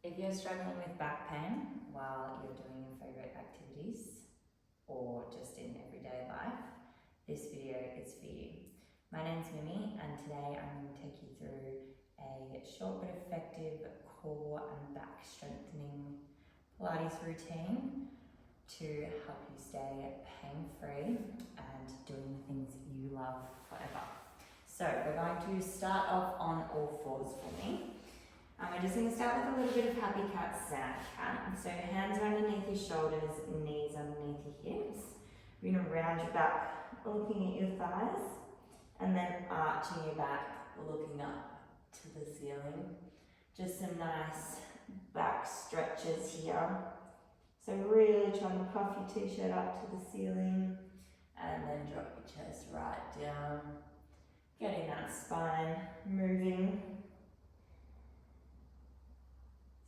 If you're struggling with back pain while you're doing your favourite activities or just in everyday life, this video is for you. My name's Mimi and today I'm going to take you through a short but effective core and back strengthening Pilates routine to help you stay pain-free and doing the things you love forever. So we're going to start off on all fours for me. We're just going to start with a little bit of happy cat, sad cat. So hands are underneath your shoulders, knees underneath your hips. You're going to round your back, looking at your thighs, and then arching your back, looking up to the ceiling. Just some nice back stretches here. So really trying to puff your t-shirt up to the ceiling, and then drop your chest right down. Getting that spine moving.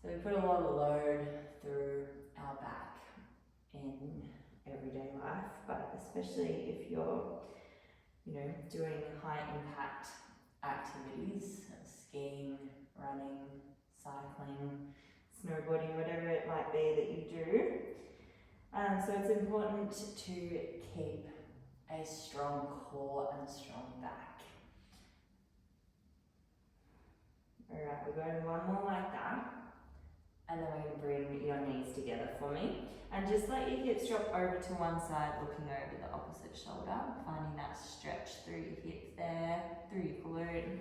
So we put a lot of load through our back in everyday life, but especially if you're, doing high impact activities, skiing, running, cycling, snowboarding, whatever it might be that you do. So it's important to keep a strong core and strong back. Alright, we're going one more like that. And then we're going to bring your knees together for me. And just let your hips drop over to one side, looking over the opposite shoulder. Finding that stretch through your hip there, through your glute.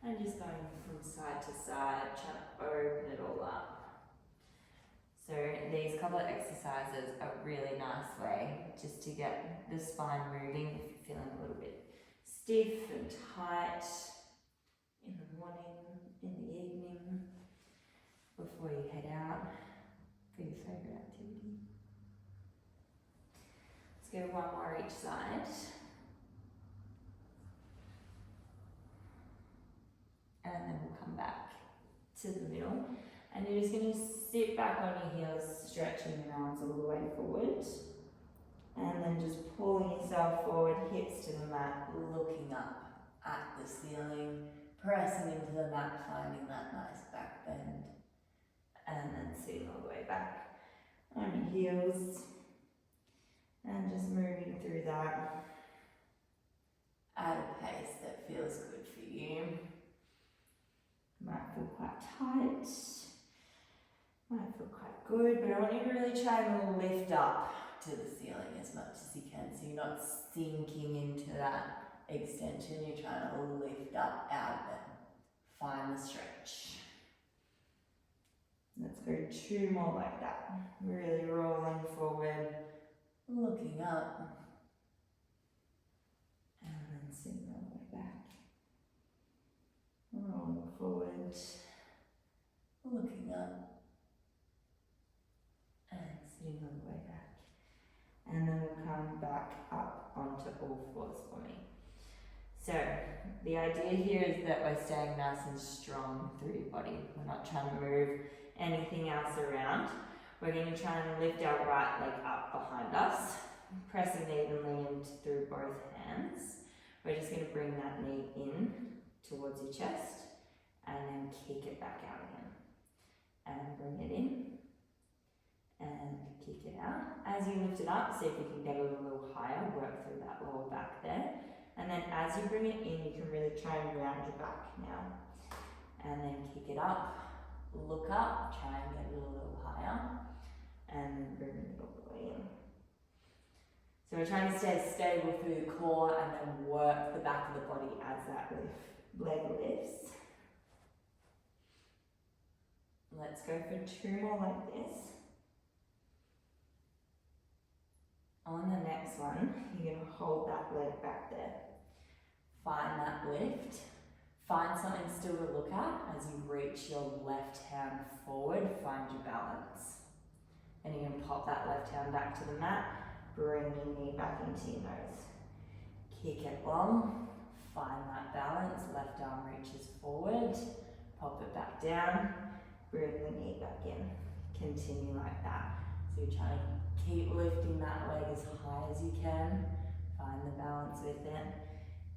And just going from side to side, trying to open it all up. So these couple of exercises are a really nice way just to get the spine moving if you're feeling a little bit stiff and tight in the morning, in the evening, before you head out for your favourite activity. Let's go one more each side. And then we'll come back to the middle. And you're just going to sit back on your heels, stretching your arms all the way forward. And then just pulling yourself forward, hips to the mat, looking up at the ceiling, pressing into the mat, finding that nice back bend. And then sitting all the way back on your heels and just moving through that at a pace that feels good for you. Might feel quite tight, might feel quite good, but I want you to really try and lift up to the ceiling as much as you can, so you're not sinking into that extension. You're trying to lift up out of it. Find the stretch. Let's go two more like that. Really rolling forward, looking up, and then sitting all the way back. Rolling forward, looking up, and sitting all the way back. And then we'll come back up onto all fours for me. So the idea here is that we're staying nice and strong through your body. We're not trying to move anything else around. We're going to try and lift our right leg up behind us, pressing evenly in through both hands. We're just going to bring that knee in towards your chest and then kick it back out again. And bring it in and kick it out. As you lift it up, see if you can get it a little higher, work through that lower back there. And then as you bring it in, you can really try and round your back now. And then kick it up. Look up, try and get it a little higher, and then bring it all the way in. So we're trying to stay stable through the core and then work the back of the body as that leg lifts. Let's go for two more like this. On the next one, you're going to hold that leg back there. Find that lift. Find something still to look at as you reach your left hand forward, find your balance. And you're going to pop that left hand back to the mat, bring your knee back into your nose. Kick it long, find that balance, left arm reaches forward, pop it back down, bring the knee back in. Continue like that. So you're trying to keep lifting that leg as high as you can, find the balance with it,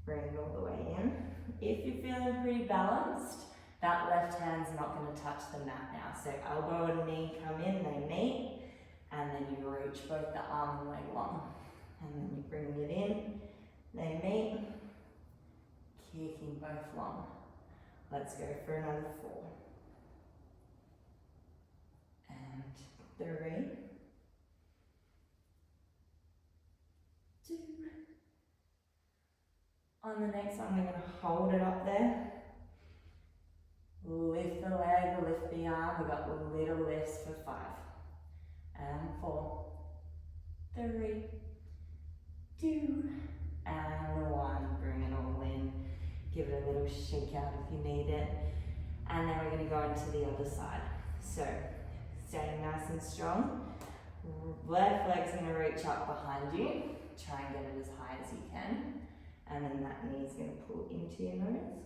bring it all the way in. If you're feeling pretty balanced, that left hand's not going to touch the mat. mat now. So elbow and knee come in, they meet, and then you reach both the arm and leg long. And then you bring it in, they meet, kicking both long. Let's go for another 4. And 3, 2. On the next one, we're going to hold it up there. Lift the leg, lift the arm. We've got little lifts for 5. And 4, 3, 2, and 1. Bring it all in. Give it a little shake out if you need it. And then we're going to go into the other side. So, staying nice and strong. Left leg's going to reach up behind you. Try and get it as high as you can. And then that knee's going to pull into your nose.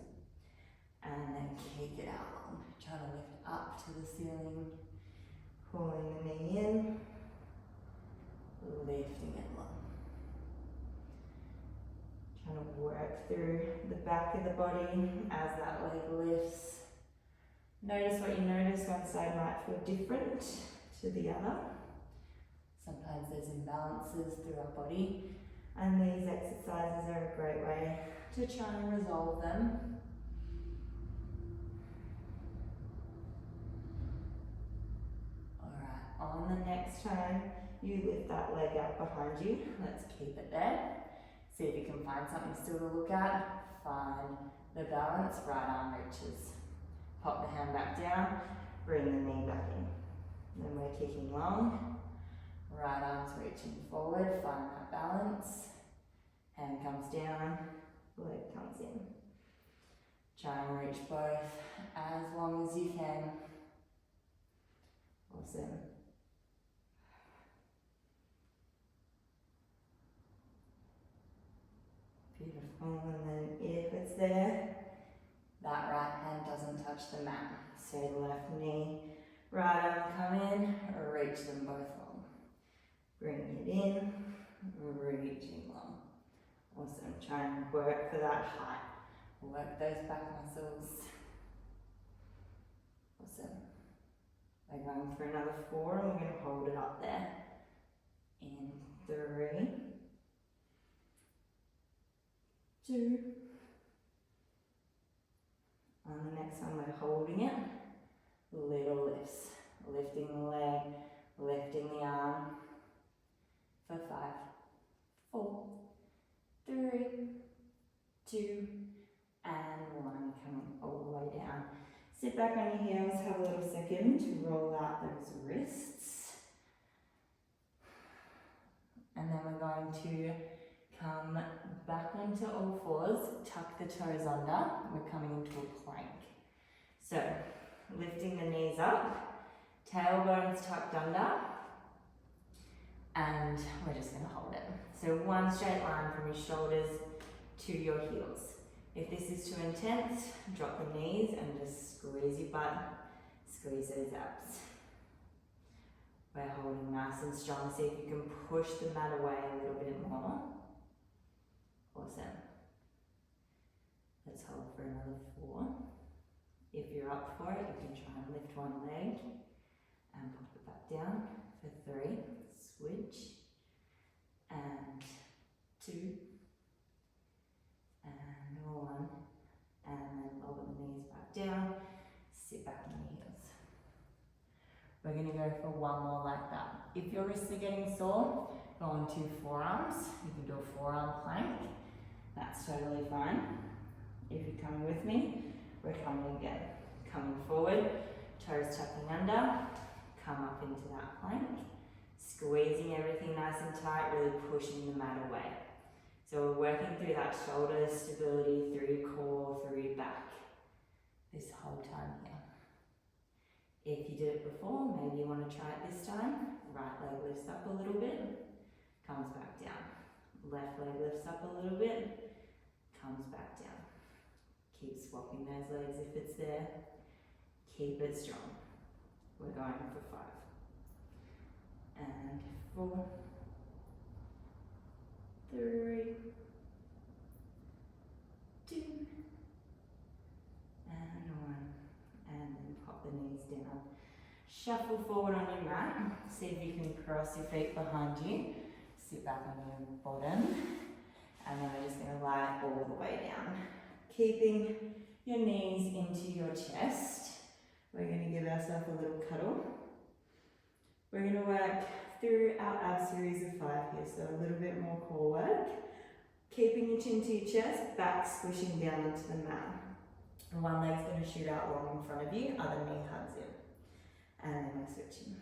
And then kick it out long. Try to lift up to the ceiling. Pulling the knee in. Lifting it long. Trying to work through the back of the body as that leg lifts. Notice what you notice. One side might feel different to the other. Sometimes there's imbalances through our body, and these exercises are a great way to try and resolve them. Alright, on the next time you lift that leg up behind you, let's keep it there. See if you can find something still to look at. Find the balance, right arm reaches. Pop the hand back down, bring the knee back in. Then we're kicking long. Right arm's reaching forward, find that balance. Hand comes down, leg comes in. Try and reach both as long as you can. Awesome. Beautiful, and then if it's there, that right hand doesn't touch the mat. So left knee, right arm come in, reach them both long. Bring it in, reaching long. Awesome, try and work for that height. Work those back muscles. Awesome. We're going for another 4 and we're going to hold it up there. In 3, 2. On the next one, we're holding it. Little lifts. Lifting the leg, lifting the arm. For 5, 4, 3, 2, and 1. Coming all the way down. Sit back on your heels, have a little second to roll out those wrists. And then we're going to come back onto all 4s, tuck the toes under. We're coming into a plank. So, lifting the knees up, tailbones tucked under, and we're just going to hold it. So one straight line from your shoulders to your heels. If this is too intense, drop the knees and just squeeze your butt, squeeze those abs. We're holding nice and strong. See if you can push the mat away a little bit more. Awesome. Let's hold for another 4. If you're up for it, you can try and lift one leg and pop it back down for 3. Switch. And 2. And 1. And then lower the knees back down. Sit back on your heels. We're going to go for 1 more like that. If your wrists are getting sore, go on to forearms. You can do a forearm plank. That's totally fine. If you're coming with me, we're coming again. Coming forward, toes tucking under, come up into that plank. Squeezing everything nice and tight, really pushing the mat away. So we're working through that shoulder stability, through your core, through your back. This whole time here. If you did it before, maybe you want to try it this time. Right leg lifts up a little bit, comes back down. Left leg lifts up a little bit, comes back down. Keep swapping those legs if it's there. Keep it strong. We're going for 5. And 4, 3, 2, and 1. And then pop the knees down. Shuffle forward on your mat. See if you can cross your feet behind you. Sit back on your bottom. And then we're just going to lie all the way down. Keeping your knees into your chest. We're going to give ourselves a little cuddle. We're going to work through our ab series of 5 here, so a little bit more core work. Keeping your chin to your chest, back squishing down into the mat. And one leg's going to shoot out long in front of you, other knee hugs in. And then we're switching.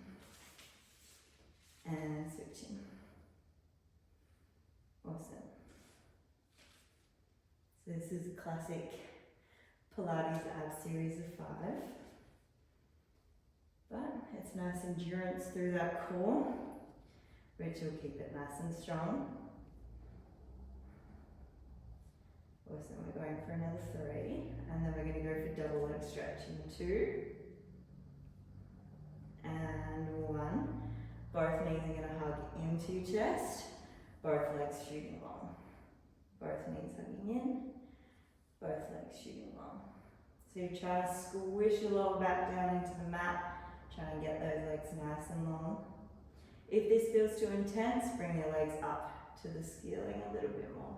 And switching. Awesome. So this is a classic Pilates ab series of 5. But it's nice endurance through that core, which will keep it nice and strong. Awesome, we're going for another 3, and then we're going to go for double leg stretch in 2, and 1. Both knees are going to hug into your chest, both legs shooting long. Both knees hugging in, both legs shooting long. So you try to squish your lower back down into the mat. Try and get those legs nice and long. If this feels too intense, bring your legs up to the ceiling a little bit more.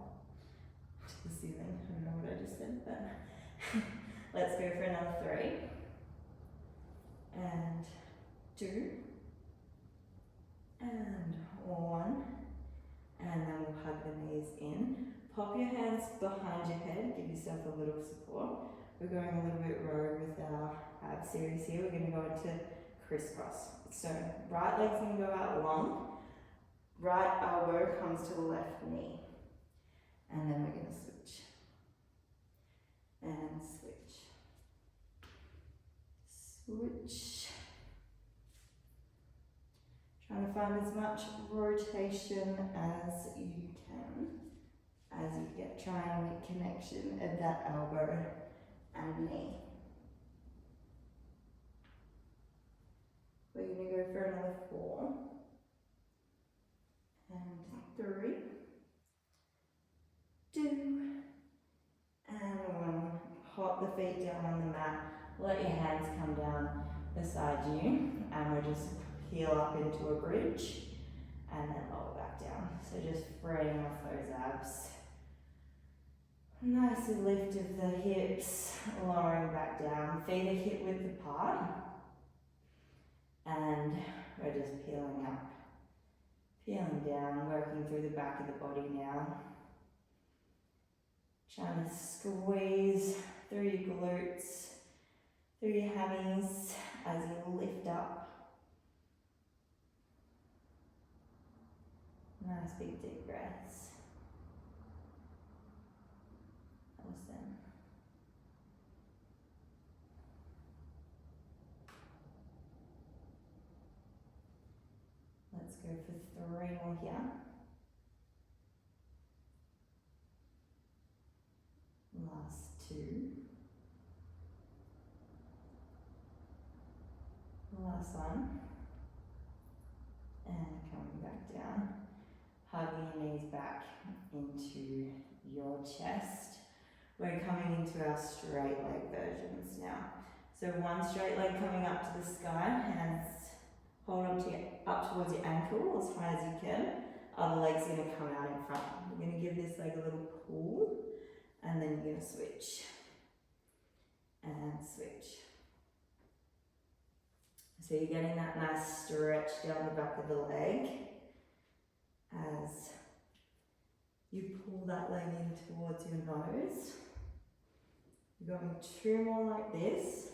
To the ceiling, I don't know what I just said, but let's go for another 3. And 2. And 1. And then we'll hug the knees in. Pop your hands behind your head, give yourself a little support. We're going a little bit rogue with our ab series here. We're going to go into crisscross. So right leg's going to go out long, right elbow comes to the left knee, and then we're going to switch and switch, switch. Trying to find as much rotation as you can as you get, trying to make connection at that elbow and knee. We're going to go for another 4 and 3, 2 and 1. Hop the feet down on the mat. Let your hands come down beside you, and we'll just heel up into a bridge and then lower back down. So just freeing off those abs. Nice lift of the hips, lowering back down. Feet are hip width apart. And we're just peeling up, peeling down, working through the back of the body now. Trying to squeeze through your glutes, through your hammies as you lift up. Nice big deep breaths. Awesome. Let's go for 3 more here. Last 2. Last one. And coming back down. Hugging your knees back into your chest. We're coming into our straight leg versions now. So one straight leg coming up to the sky, hands hold up towards your ankle as high as you can. Other leg's going to come out in front. You're going to give this leg a little pull, and then you're going to switch. And switch. So you're getting that nice stretch down the back of the leg as you pull that leg in towards your nose. You're going 2 more like this.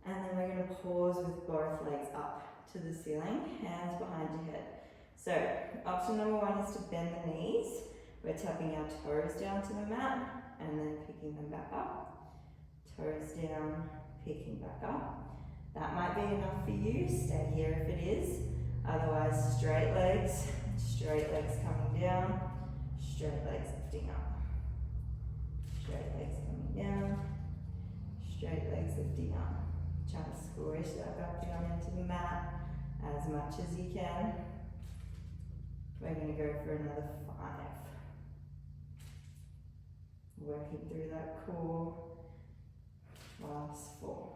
And then we're going to pause with both legs up to the ceiling, hands behind your head. So option number 1 is to bend the knees. We're tapping our toes down to the mat and then picking them back up. Toes down, picking back up. That might be enough for you. Stay here if it is. Otherwise, straight legs coming down, straight legs lifting up. Straight legs coming down, straight legs lifting up. Try to squish that back down into the mat as much as you can. We're going to go for another 5. Working through that core, last 4.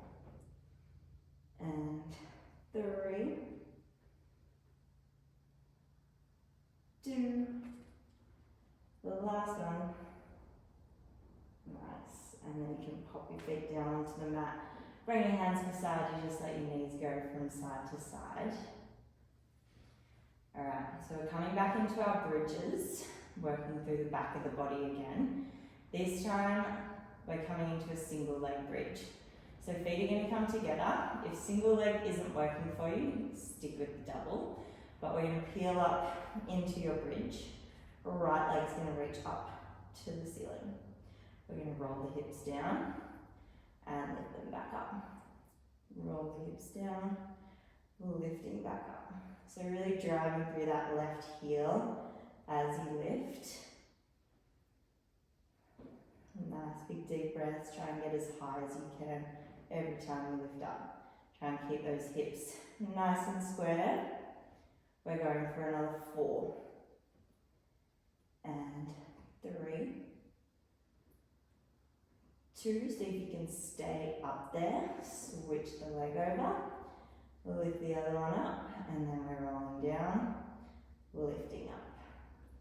And 3, 2, the last one. Nice. And then you can pop your feet down onto the mat. Bring your hands beside you, just let your knees go from side to side. Alright, so we're coming back into our bridges, working through the back of the body again. This time, we're coming into a single leg bridge. So feet are going to come together. If single leg isn't working for you, stick with the double. But we're going to peel up into your bridge. Right leg's going to reach up to the ceiling. We're going to roll the hips down and lift them back up. Roll the hips down, lifting back up. So really driving through that left heel as you lift. Nice big deep breaths. Try and get as high as you can every time you lift up. Try and keep those hips nice and square. We're going for another 4. And 3. 2, see if you can stay up there. Switch the leg over. Lift the other one up, and then we're rolling down, lifting up.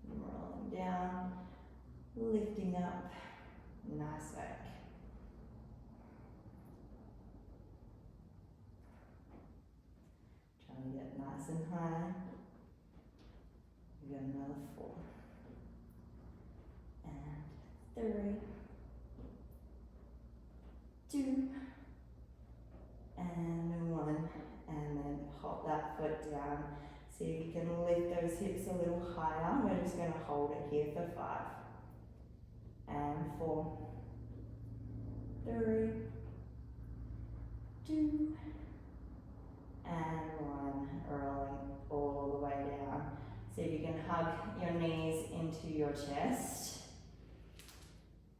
Rolling down, lifting up. Nice work. Trying to get nice and high. We've got another 4. And 3, 2, and 1. And then pop that foot down. See if you can lift those hips a little higher. We're just going to hold it here for 5. And 4, 3, 2, and 1. Rolling all the way down. See if you can hug your knees into your chest.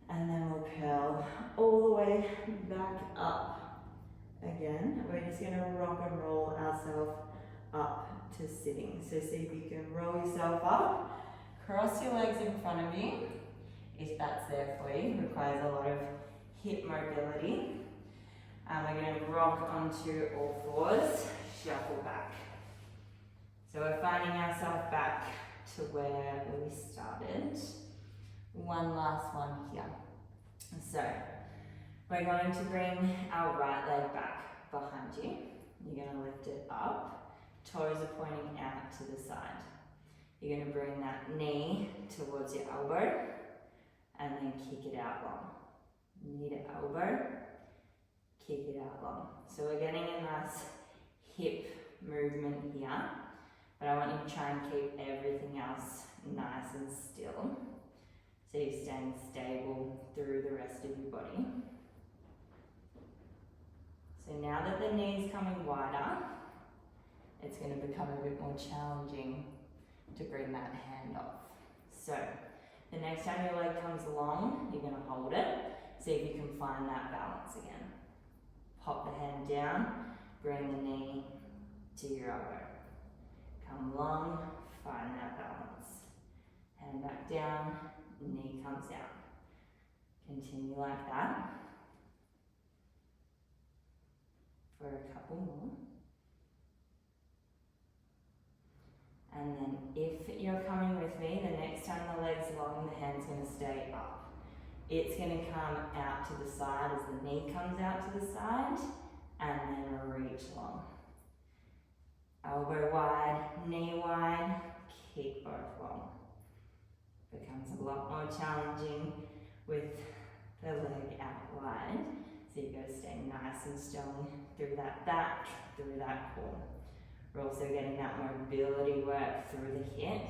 And then we'll curl all the way back up. Again, we're just going to rock and roll ourselves up to sitting. So see if you can roll yourself up, cross your legs in front of you, if that's there for you. It requires a lot of hip mobility. We're going to rock onto all 4s, shuffle back. So we're finding ourselves back to where we started. One last one here. So we're going to bring our right leg back behind you. You're going to lift it up. Toes are pointing out to the side. You're going to bring that knee towards your elbow and then kick it out long. Knee to elbow, kick it out long. So we're getting a nice hip movement here, but I want you to try and keep everything else nice and still. So you're staying stable through the rest of your body. So now that the knee's coming wider, it's going to become a bit more challenging to bring that hand off. So the next time your leg comes along, you're going to hold it. See if you can find that balance again. Pop the hand down, bring the knee to your elbow. Come along, find that balance. Hand back down, knee comes out. Continue like that for a couple more. And then if you're coming with me, the next time the leg's long, the hand's going to stay up. It's going to come out to the side as the knee comes out to the side, and then reach long. Elbow wide, knee wide, kick both long. Becomes a lot more challenging with the leg out wide. So you've got to stay nice and strong through that back, through that core. We're also getting that mobility work through the hip.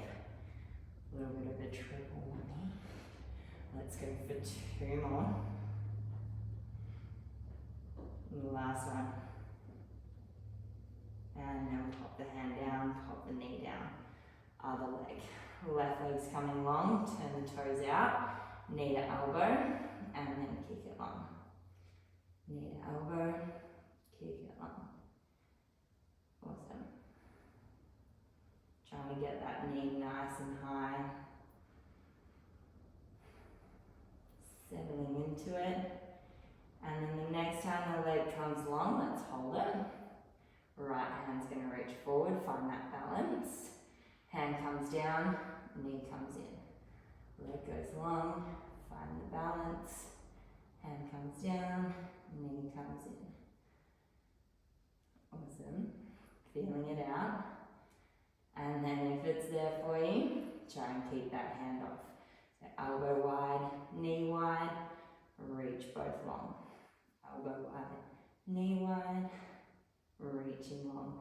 A little bit of a triple one. Let's go for 2 more. And the last one. And then we'll pop the hand down, pop the knee down. Other leg. Left leg's coming long, turn the toes out, knee to elbow, and then kick it long. Knee to elbow, kick it long. Awesome. Trying to get that knee nice and high. Settling into it. And then the next time the leg comes long, let's hold it. Right hand's going to reach forward, find that balance. Hand comes down, knee comes in. Leg goes long, find the balance. Hand comes down, knee comes in. Awesome. Feeling it out. And then if it's there for you, try and keep that hand off. So elbow wide, knee wide, reach both long. Elbow wide, knee wide, reaching long.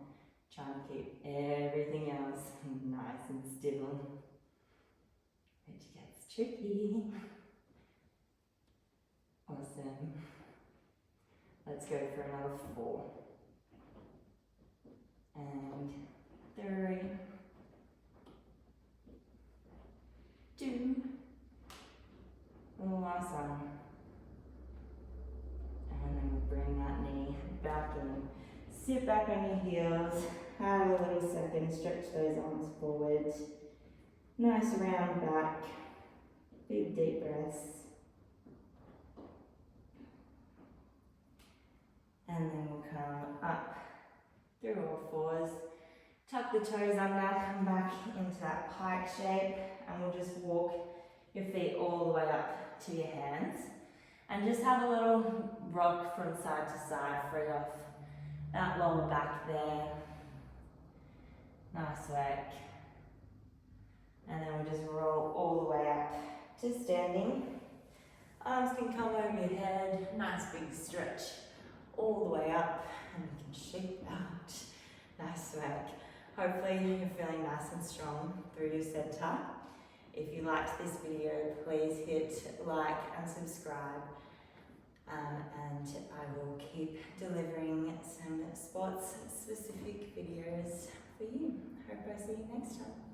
Try and keep everything else nice and still, which gets tricky. Awesome. Let's go for another 4. And 3, 2, and the last one. And then we'll bring that knee back in. Sit back on your heels, have a little second, stretch those arms forward. Nice round back, big deep breaths. And then we'll come up through all 4s. Tuck the toes under, come back into that pike shape, and we'll just walk your feet all the way up to your hands. And just have a little rock from side to side, free off that lower back there. Nice work. And then we'll just roll all the way up to standing. Arms can come over your head, nice big stretch all the way up, and you can shake out. Nice work. Hopefully you're feeling nice and strong through your center. If you liked this video, please hit like and subscribe. And I will keep delivering some sports specific videos for you. Hope I see you next time.